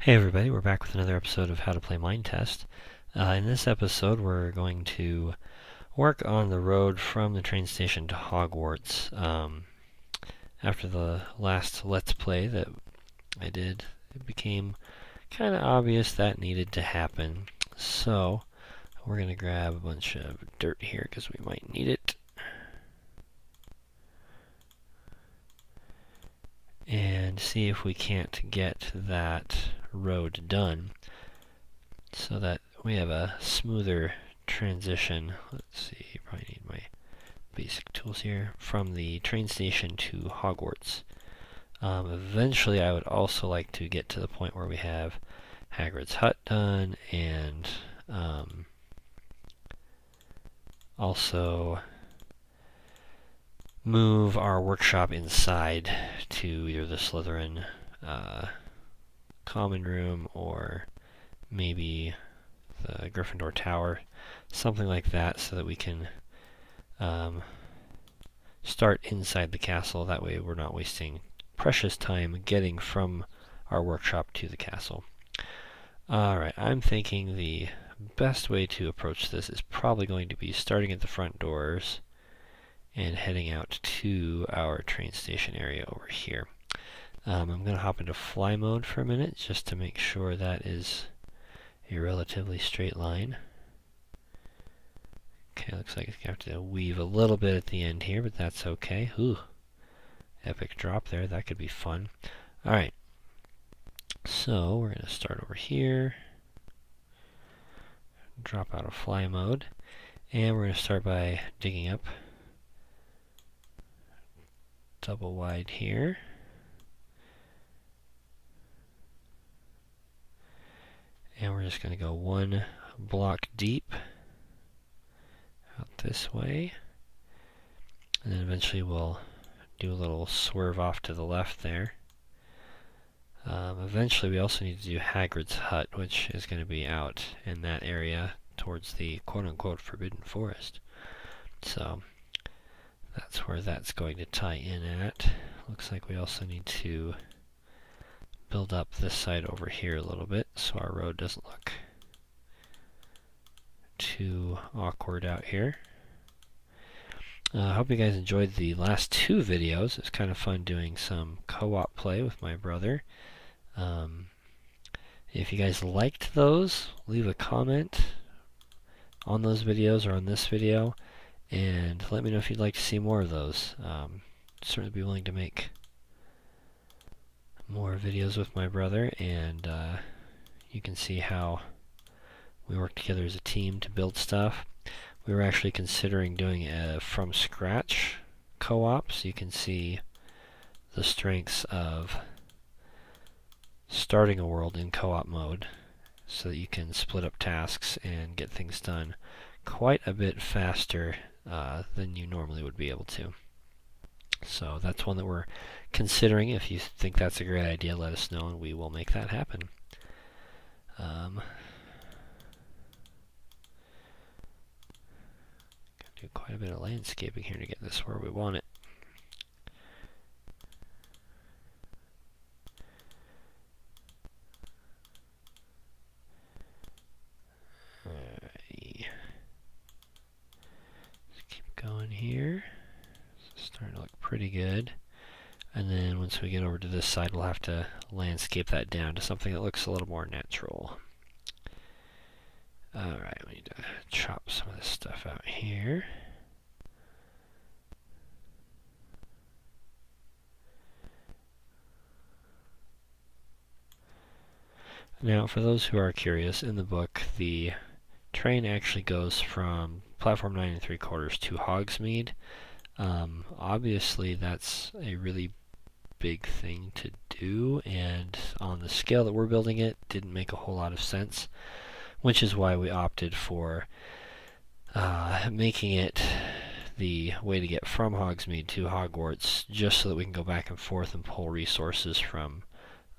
Hey everybody, we're back with another episode of How to Play Minetest. In this episode, we're going to work on the road from the train station to Hogwarts. After the last Let's Play that I did, it became kind of obvious that needed to happen. So, we're going to grab a bunch of dirt here because we might need it. And see if we can't get that road done so that we have a smoother transition. Let's see, probably need my basic tools here, from the train station to Hogwarts. Eventually I would also like to get to the point where we have Hagrid's hut done, and also move our workshop inside to either the Slytherin common room or maybe the Gryffindor Tower, something like that, so that we can start inside the castle. That way we're not wasting precious time getting from our workshop to the castle. Alright, I'm thinking the best way to approach this is probably going to be starting at the front doors and heading out to our train station area over here. I'm going to hop into fly mode for a minute just to make sure that is a relatively straight line. Okay, looks like I have to weave a little bit at the end here, but that's okay. Ooh, epic drop there. That could be fun. Alright, so we're going to start over here, drop out of fly mode, and we're going to start by digging up double wide here. And we're just going to go one block deep out this way. And then eventually we'll do a little swerve off to the left there. Eventually we also need to do Hagrid's hut, which is going to be out in that area towards the quote-unquote Forbidden Forest. So that's where that's going to tie in at. Looks like we also need to build up this side over here a little bit so our road doesn't look too awkward out here. I hope you guys enjoyed the last two videos. It was kind of fun doing some co-op play with my brother. If you guys liked those, leave a comment on those videos or on this video, and let me know if you'd like to see more of those. Certainly be willing to make more videos with my brother, and you can see how we work together as a team to build stuff. We were actually considering doing a from scratch co-op, so you can see the strengths of starting a world in co-op mode so that you can split up tasks and get things done quite a bit faster than you normally would be able to. So that's one that we're considering. If you think that's a great idea, let us know and we will make that happen. Do quite a bit of landscaping here to get this where we want it. Alrighty. Let's keep going here. It's starting to look pretty good. And then once we get over to this side, we'll have to landscape that down to something that looks a little more natural. Alright, we need to chop some of this stuff out here. Now, for those who are curious, in the book, the train actually goes from platform 9 3/4 to Hogsmeade. Obviously, that's a really big thing to do, and on the scale that we're building it, didn't make a whole lot of sense, which is why we opted for making it the way to get from Hogsmeade to Hogwarts, just so that we can go back and forth and pull resources from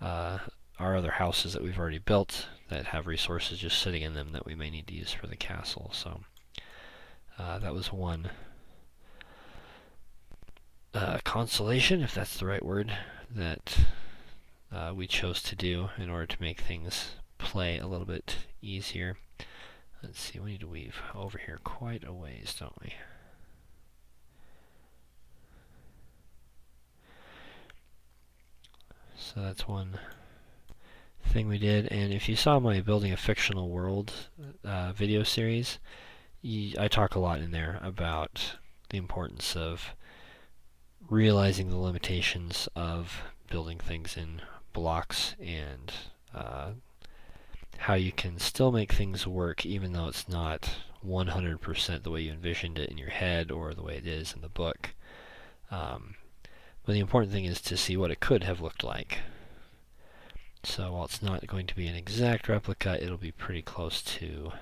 our other houses that we've already built that have resources just sitting in them that we may need to use for the castle. So that was one consolation, if that's the right word, that we chose to do in order to make things play a little bit easier. Let's see, we need to weave over here quite a ways, don't we? So that's one thing we did. And if you saw my Building a Fictional World video series, I talk a lot in there about the importance of realizing the limitations of building things in blocks and how you can still make things work even though it's not 100% the way you envisioned it in your head or the way it is in the book. But the important thing is to see what it could have looked like. So while it's not going to be an exact replica, it'll be pretty close to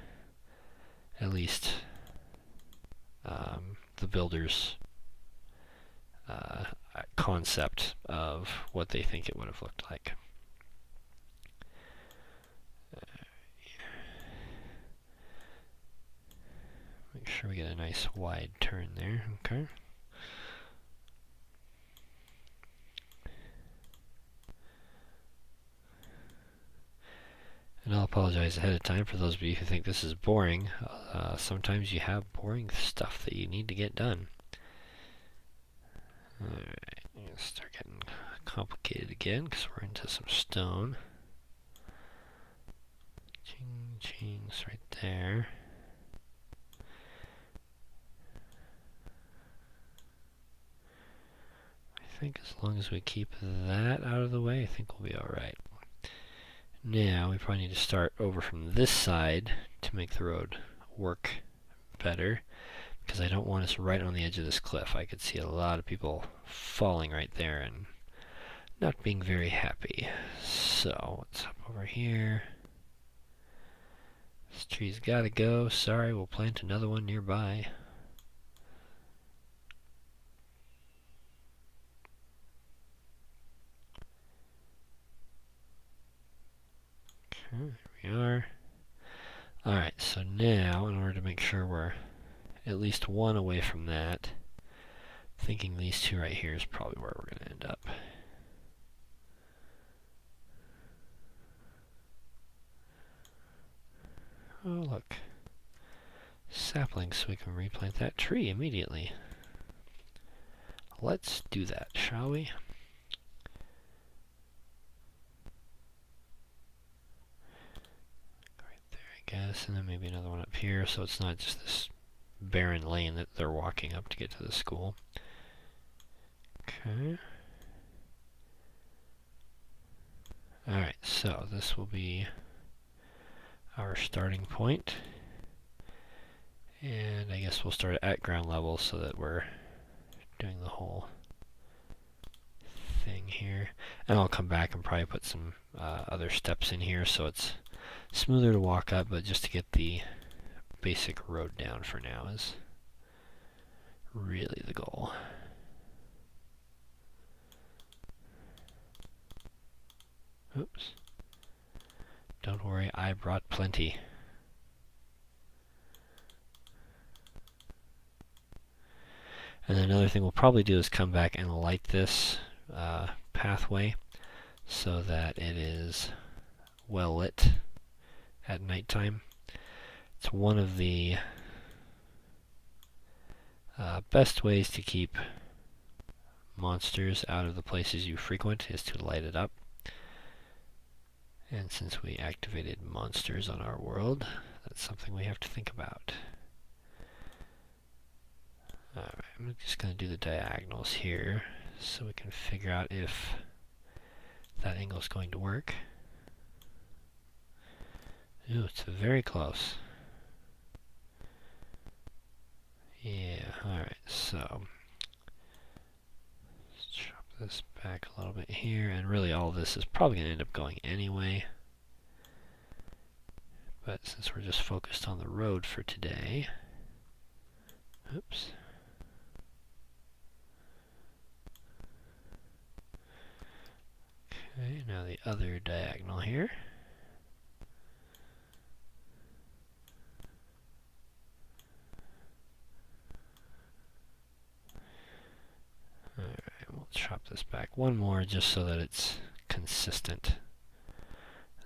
at least the builder's concept of what they think it would have looked like. Make sure we get a nice wide turn there. Okay. And I'll apologize ahead of time for those of you who think this is boring. Sometimes you have boring stuff that you need to get done. Alright, I'm going to start getting complicated again because we're into some stone. Ching, chings right there. I think as long as we keep that out of the way, I think we'll be alright. Now we probably need to start over from this side to make the road work better, because I don't want us right on the edge of this cliff. I could see a lot of people falling right there and not being very happy. So let's hop over here. This tree's gotta go. Sorry, we'll plant another one nearby. Here we are. Alright, so now, in order to make sure we're at least one away from that, thinking these two right here is probably where we're going to end up. Oh, look. Saplings, so we can replant that tree immediately. Let's do that, shall we? Guess, and then maybe another one up here, so it's not just this barren lane that they're walking up to get to the school. Okay. Alright, so this will be our starting point. And I guess we'll start at ground level so that we're doing the whole thing here. And I'll come back and probably put some other steps in here so it's smoother to walk up, but just to get the basic road down for now is really the goal. Oops. Don't worry, I brought plenty. And then another thing we'll probably do is come back and light this pathway so that it is well lit at nighttime. It's one of the best ways to keep monsters out of the places you frequent is to light it up. And since we activated monsters on our world, that's something we have to think about. Alright, I'm just going to do the diagonals here so we can figure out if that angle is going to work. Ooh, it's very close. Yeah, alright, so let's chop this back a little bit here, and really all this is probably going to end up going anyway. But since we're just focused on the road for today, oops. Okay, now the other diagonal here. Alright, we'll chop this back one more just so that it's consistent.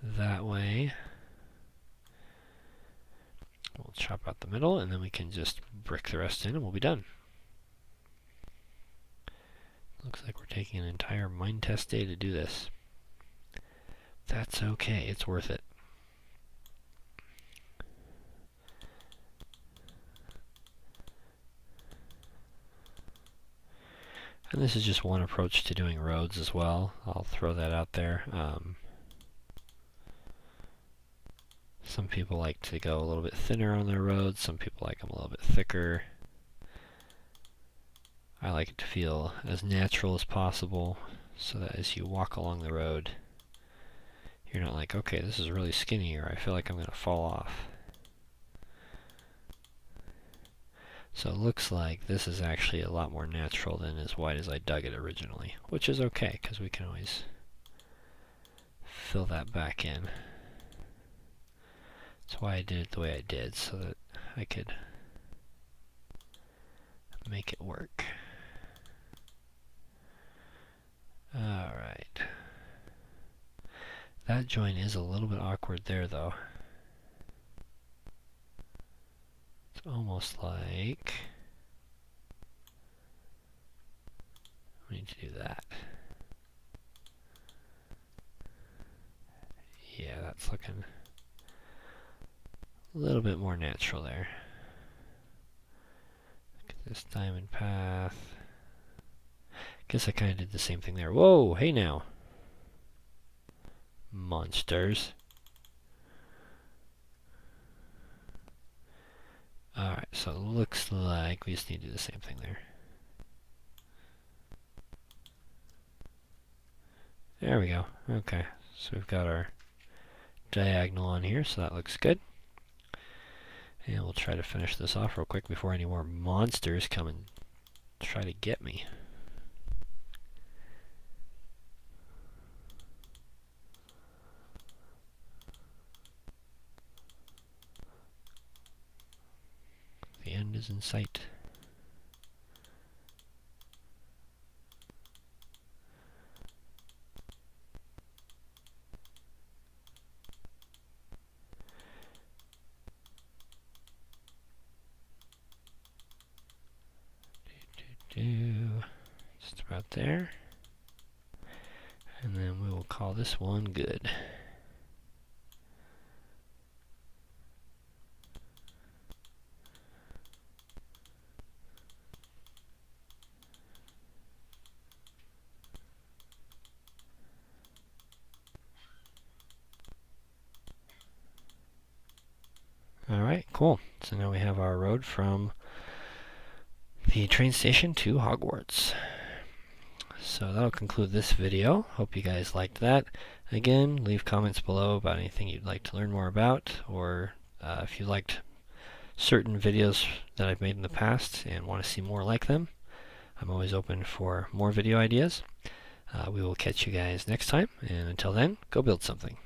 That way, we'll chop out the middle, and then we can just brick the rest in, and we'll be done. Looks like we're taking an entire Minetest day to do this. That's okay, it's worth it. And this is just one approach to doing roads as well. I'll throw that out there. Some people like to go a little bit thinner on their roads. Some people like them a little bit thicker. I like it to feel as natural as possible so that as you walk along the road, you're not like, okay, this is really skinny, or I feel like I'm going to fall off. So it looks like this is actually a lot more natural than as wide as I dug it originally, which is okay, because we can always fill that back in. That's why I did it the way I did, so that I could make it work. Alright. That joint is a little bit awkward there, though. It's almost like we need to do that. Yeah, that's looking a little bit more natural there. Look at this diamond path. Guess I kind of did the same thing there. Whoa, hey now. Monsters. Alright, so it looks like we just need to do the same thing there. There we go. Okay, so we've got our diagonal on here, so that looks good. And we'll try to finish this off real quick before any more monsters come and try to get me. The end is in sight. Just about there. And then we will call this one good. Alright, cool. So now we have our road from the train station to Hogwarts. So that'll conclude this video. Hope you guys liked that. Again, leave comments below about anything you'd like to learn more about, or if you liked certain videos that I've made in the past and want to see more like them. I'm always open for more video ideas. We will catch you guys next time, and until then, go build something.